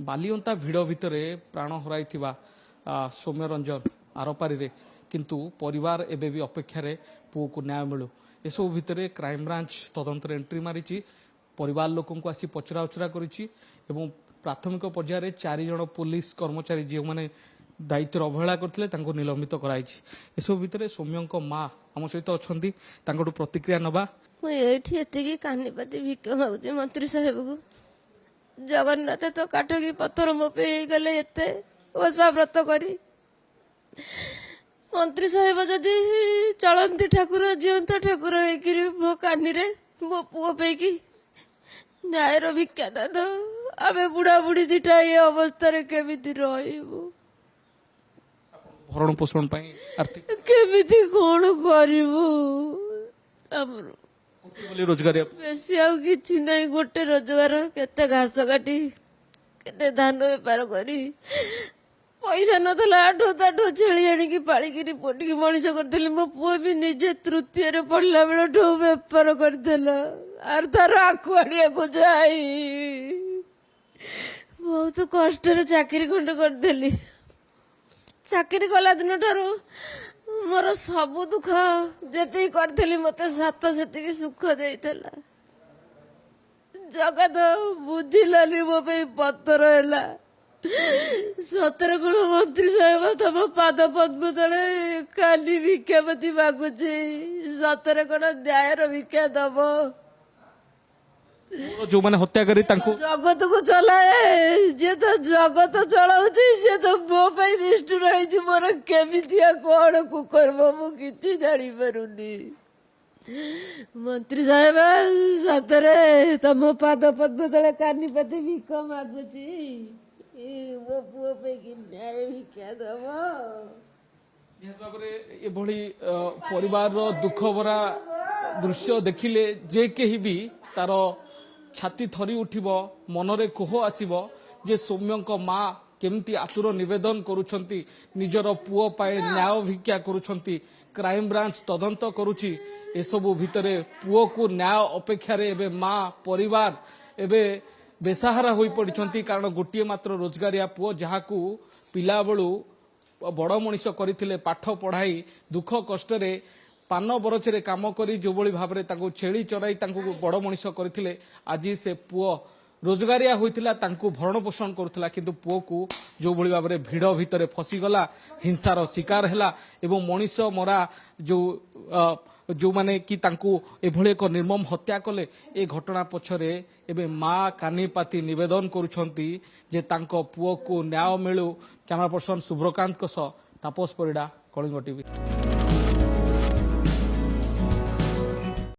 बालियंता भिड़ भितर प्राण हराई सौम्य रंजन आरपारी किंतु परिवार एबे भी अपेक्षा पुओ को न्याय मिलू एसबू भितर क्राइमब्रांच तदंतर एंट्री मारी परिवार लोक आसी पचरा उचरा करी प्राथमिक पर्यायर 4 जन पुलिस कर्मचारी जो मैंने दायित्व अवहेला करते निलंबित कराई एसबू भितर सौम्य माँ आम सहित अच्छा प्रतिक्रिया नवा मुझे कानीपाती भिक मागुची मंत्री साहेब को जगन्नाथ तो काठ की पत्थर मो पे गले एते ओषा व्रत करी मंत्री साहेब जदि चलती ठाकुर जीवंत ठाकुर हो कानी रे मो पुओ पैकी न्यायर भिक्षा दाद आमे बुढ़ा बुढ़ी दिटा ये अवस्था केमिति रहिबु भरण पोषण पाई आर्थिक केमिति कोन करिबु हमरो रोजगार बेसी आउ किछि नहीं गोटे रोजगार केते घास काटी केते धान बेपार करी पैसा नथला आठो ताठो छेली आनिकी पालिकी पोटिकी मनीष करथिली मो पुओ भी निजे तृतीय रे पढ़ला बेला ठो बेपार करथिला आर तार आकुआड़िया को जाई बहुत कष्ट रे चाकरी खंड करथिली चाकरी कला दिन ठारू मोर सबु दुख जति करथिली मते सात सेतिकी सुख देइतला जगत बुझिलानी मो पे पत्थर हैला सतर गुण मंत्री साहेब तम पाद पद्म तले काली भिक्षापति मागुची सतर गुण न्यायर भिक्षा दब जो मैंने हत्या करी जगत को चलाए जे तो जगत चलाउची से तो मो पे निष्ठुर रही मोर केमितिया कौन कुकर्म मु किछि जानी पारुनी मंत्री साहेब सतरे तम पाद पद्म तले कानीपाती भिख मागुची मो पुओ पे कि न्याय भिक्षा दब एभली परिवार दुख भरा दृश्य देखिले जे केही भी तार छाती थरी उठिब मनरे कोह आसीबो जे सौम्यंक माँ केमती आतुर निवेदन करुछंती निजर पुओ पाए न्याय भिक्षा करुछंती क्राइम ब्रांच तदंत करुची एसबू भितरे पुओ को न्याय अपेक्षा रे एबे माँ परिवार एबे बेसहारा होई पड़िछंती कारण गोटिए मात्र रोजगारिया पुओ जहाकू पिला बेलू बड़ मनीष करथिले पाठ पढ़ाई दुख कष्ट रे पान बरछरे काम करी जो बळी भाबरे तांको छेली चराई तांको बड़ मनीष करथिले आज से पुओ रोजगारिया होइतिला तांको भरण पोषण करथिला किंतु पुओ को जो बळी भाबरे भिड़ भितरे फसी गला हिंसार शिकार हैला एवं मनीष मरा जो माने कि तांको एभळे एक निर्मम हत्या कले ए घटना पछरे एबे माँ कानीपाती निवेदन करुछंती जे तांको पुओ को न्याय मिलू कैमरा पर्सन शुभ्रकांत सह तापस परिडा कलिंग टीवी।